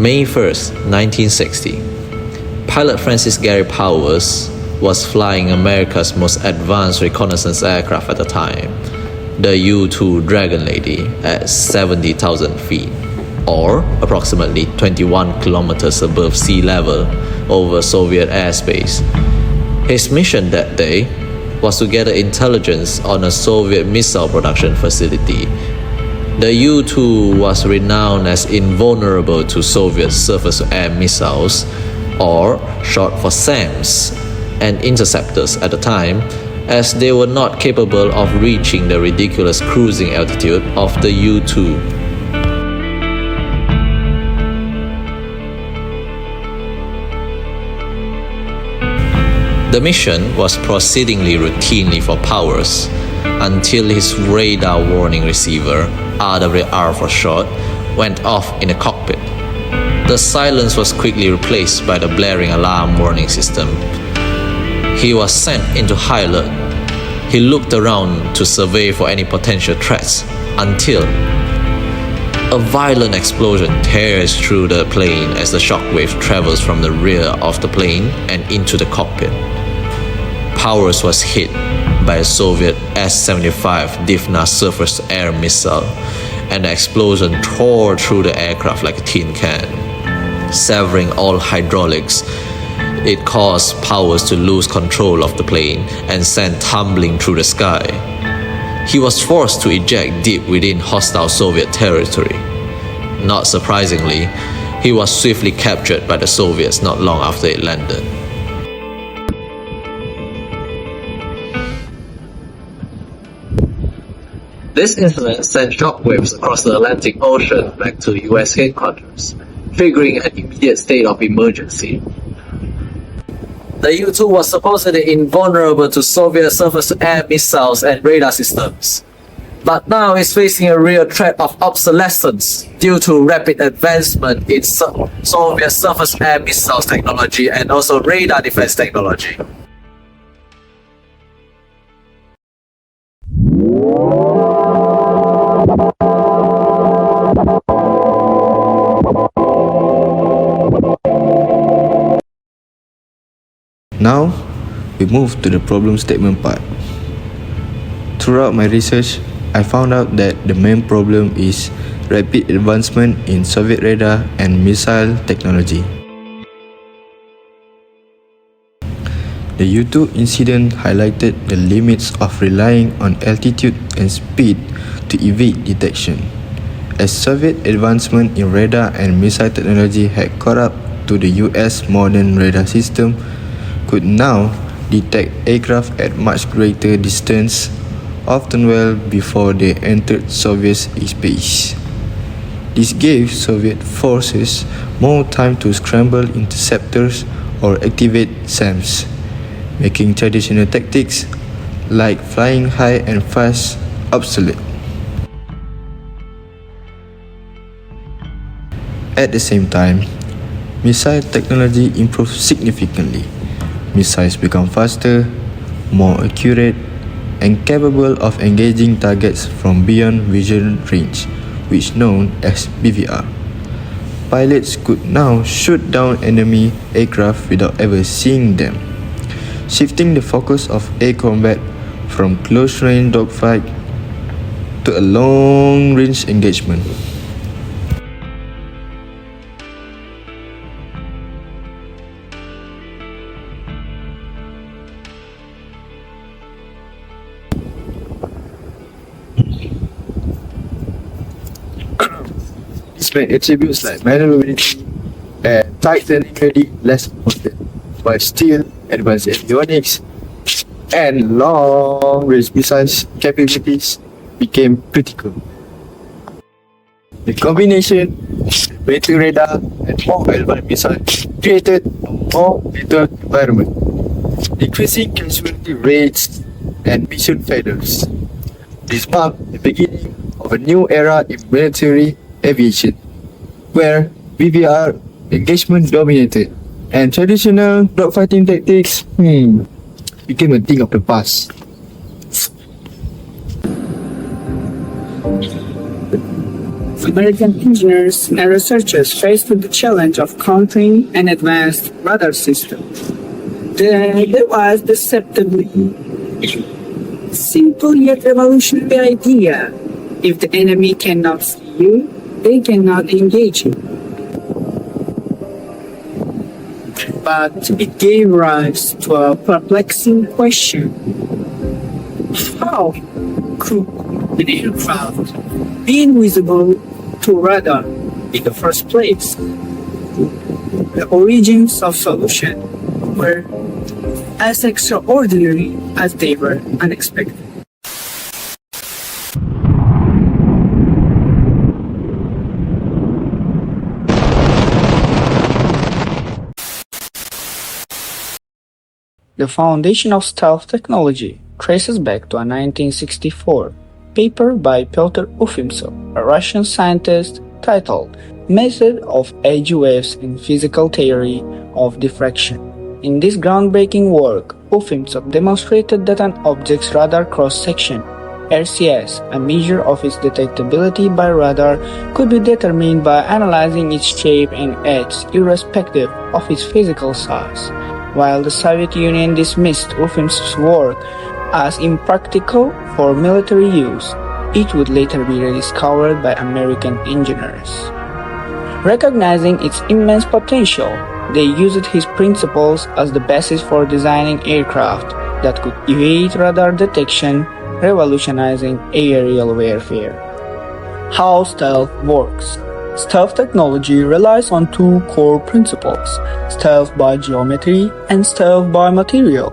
May 1st, 1960. Pilot Francis Gary Powers was flying America's most advanced reconnaissance aircraft at the time, the U-2 Dragon Lady, at 70,000 feet, or approximately 21 kilometers above sea level over Soviet airspace. His mission that day was to gather intelligence on a Soviet missile production facility. The U-2 was renowned as invulnerable to Soviet surface-to-air missiles, or short for SAMs, and interceptors at the time, as they were not capable of reaching the ridiculous cruising altitude of the U-2. The mission was proceedingly routinely for Powers until his radar warning receiver, RWR for short, went off in the cockpit. The silence was quickly replaced by the blaring alarm warning system. He was sent into high alert. He looked around to survey for any potential threats until a violent explosion tears through the plane as the shockwave travels from the rear of the plane and into the cockpit. Powers was hit by a Soviet S-75 Divna surface-to-air missile, and the explosion tore through the aircraft like a tin can. Severing all hydraulics, it caused Powers to lose control of the plane and sent tumbling through the sky. He was forced to eject deep within hostile Soviet territory. Not surprisingly, he was swiftly captured by the Soviets not long after it landed. This incident sent shockwaves across the Atlantic Ocean back to US headquarters, triggering an immediate state of emergency. The U-2 was supposedly invulnerable to Soviet surface-to-air missiles and radar systems, but now is facing a real threat of obsolescence due to rapid advancement in Soviet surface-air missiles technology and also radar defense technology. Now, we move to the problem statement part. Throughout my research, I found out that the main problem is rapid advancement in Soviet radar and missile technology. The U-2 incident highlighted the limits of relying on altitude and speed to evade detection, as Soviet advancement in radar and missile technology had caught up to the US modern radar system could now detect aircraft at much greater distance, often well before they entered Soviet space. This gave Soviet forces more time to scramble interceptors or activate SAMs, making traditional tactics like flying high and fast obsolete. At the same time, missile technology improved significantly. Missiles become faster, more accurate, and capable of engaging targets from beyond vision range, which is known as BVR. Pilots could now shoot down enemy aircraft without ever seeing them, shifting the focus of air combat from close-range dogfight to a long-range engagement. This made attributes like maneuverability and tight landing ready less important, while still advanced avionics and long-range missiles capabilities became critical. The combination of better radar and more advanced missiles created a more lethal environment, decreasing casualty rates and mission failures. This marked the beginning of a new era in military aviation, where BVR engagement dominated and traditional dogfighting tactics became a thing of the past. American engineers and researchers faced with the challenge of countering an advanced radar system. There was deceptively simple yet revolutionary idea. If the enemy cannot see you, they cannot engage you. But it gave rise to a perplexing question. How could an aircraft be invisible to radar in the first place? The origins of solution were as extraordinary as they were unexpected. The foundation of stealth technology traces back to a 1964 paper by Pyotr Ufimtsov, a Russian scientist, titled Method of Edge Waves in Physical Theory of Diffraction. In this groundbreaking work, Ufimtsov demonstrated that an object's radar cross-section, RCS, a measure of its detectability by radar, could be determined by analyzing its shape and edge irrespective of its physical size. While the Soviet Union dismissed Ufimtsov's work as impractical for military use, it would later be rediscovered by American engineers. Recognizing its immense potential, they used his principles as the basis for designing aircraft that could evade radar detection, revolutionizing aerial warfare. How stealth works. Stealth technology relies on two core principles: stealth by geometry and stealth by material.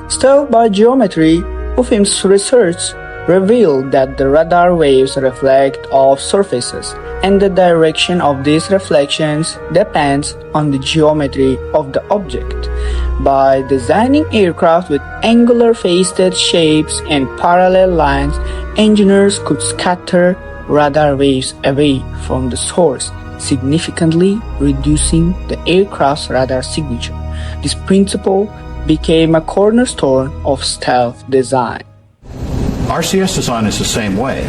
Stealth by geometry, Ufim's research revealed that the radar waves reflect off surfaces, and the direction of these reflections depends on the geometry of the object. By designing aircraft with angular-faced shapes and parallel lines, engineers could scatter radar waves away from the source, significantly reducing the aircraft's radar signature. This principle became a cornerstone of stealth design. RCS design is the same way.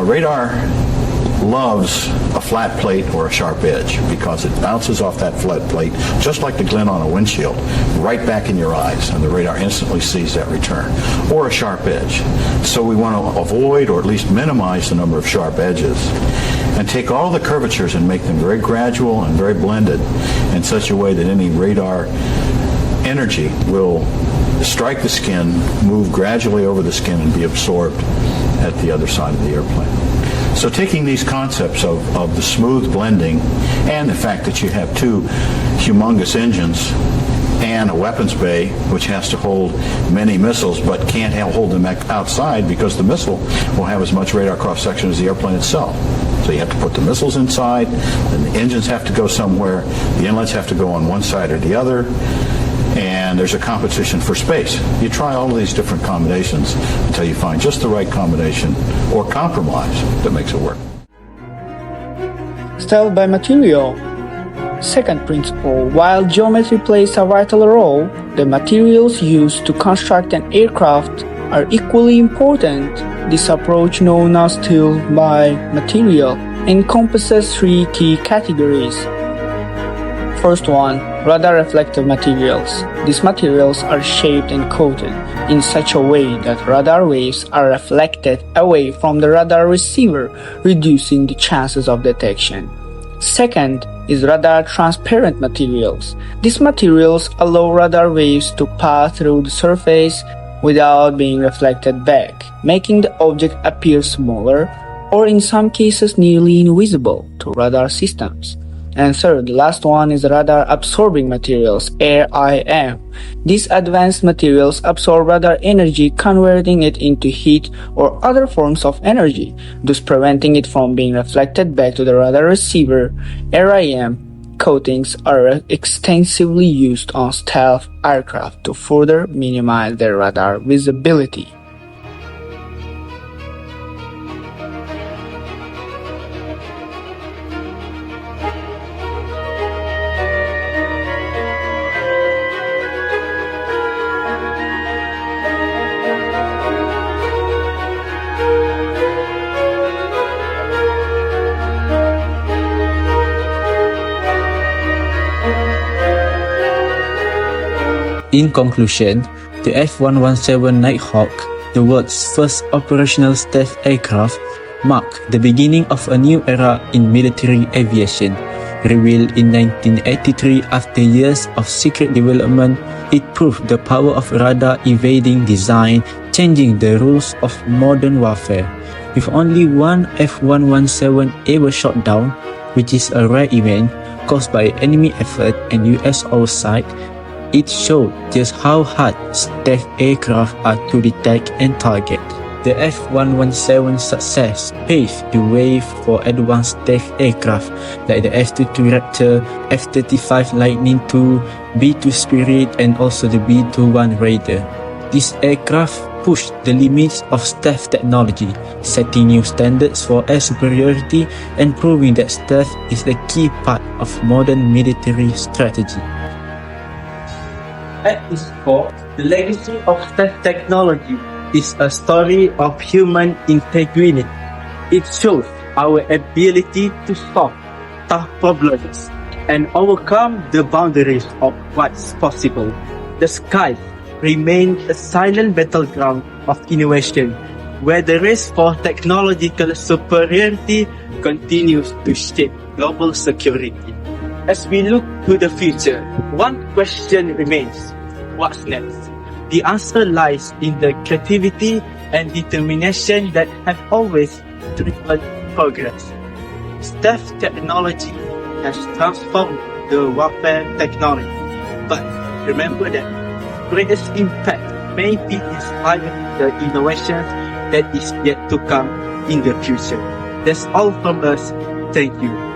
Radar loves a flat plate or a sharp edge because it bounces off that flat plate, just like the glint on a windshield, right back in your eyes, and the radar instantly sees that return. Or a sharp edge. So we want to avoid or at least minimize the number of sharp edges and take all the curvatures and make them very gradual and very blended in such a way that any radar energy will strike the skin, move gradually over the skin, and be absorbed at the other side of the airplane. So taking these concepts of the smooth blending and the fact that you have two humongous engines and a weapons bay which has to hold many missiles but can't hold them outside because the missile will have as much radar cross-section as the airplane itself. So you have to put the missiles inside, and the engines have to go somewhere, the inlets have to go on one side or the other, and there's a competition for space. You try all of these different combinations until you find just the right combination or compromise that makes it work. Stealth by material. Second principle, while geometry plays a vital role, the materials used to construct an aircraft are equally important. This approach, known as stealth by material, encompasses three key categories. First one, radar reflective materials. These materials are shaped and coated in such a way that radar waves are reflected away from the radar receiver, reducing the chances of detection. Second is radar transparent materials. These materials allow radar waves to pass through the surface without being reflected back, making the object appear smaller or in some cases nearly invisible to radar systems. And third, the last one is radar absorbing materials, RIM. These advanced materials absorb radar energy, converting it into heat or other forms of energy, thus preventing it from being reflected back to the radar receiver. RIM coatings are extensively used on stealth aircraft to further minimize their radar visibility. In conclusion, the F-117 Nighthawk, the world's first operational stealth aircraft, marked the beginning of a new era in military aviation. Revealed in 1983 after years of secret development, it proved the power of radar evading design, changing the rules of modern warfare. With only one F-117 ever shot down, which is a rare event caused by enemy effort and US oversight, it showed just how hard stealth aircraft are to detect and target. The F-117 success paved the way for advanced stealth aircraft like the F-22 Raptor, F-35 Lightning II, B-2 Spirit, and also the B-21 Raider. These aircraft pushed the limits of stealth technology, setting new standards for air superiority and proving that stealth is a key part of modern military strategy. At its core, the legacy of stealth technology is a story of human integrity. It shows our ability to solve tough problems and overcome the boundaries of what's possible. The skies remain a silent battleground of innovation, where the race for technological superiority continues to shape global security. As we look to the future, one question remains: what's next? The answer lies in the creativity and determination that have always driven progress. Stealth technology has transformed the warfare technology, but remember that greatest impact may be inspiring the innovations that is yet to come in the future. That's all from us. Thank you.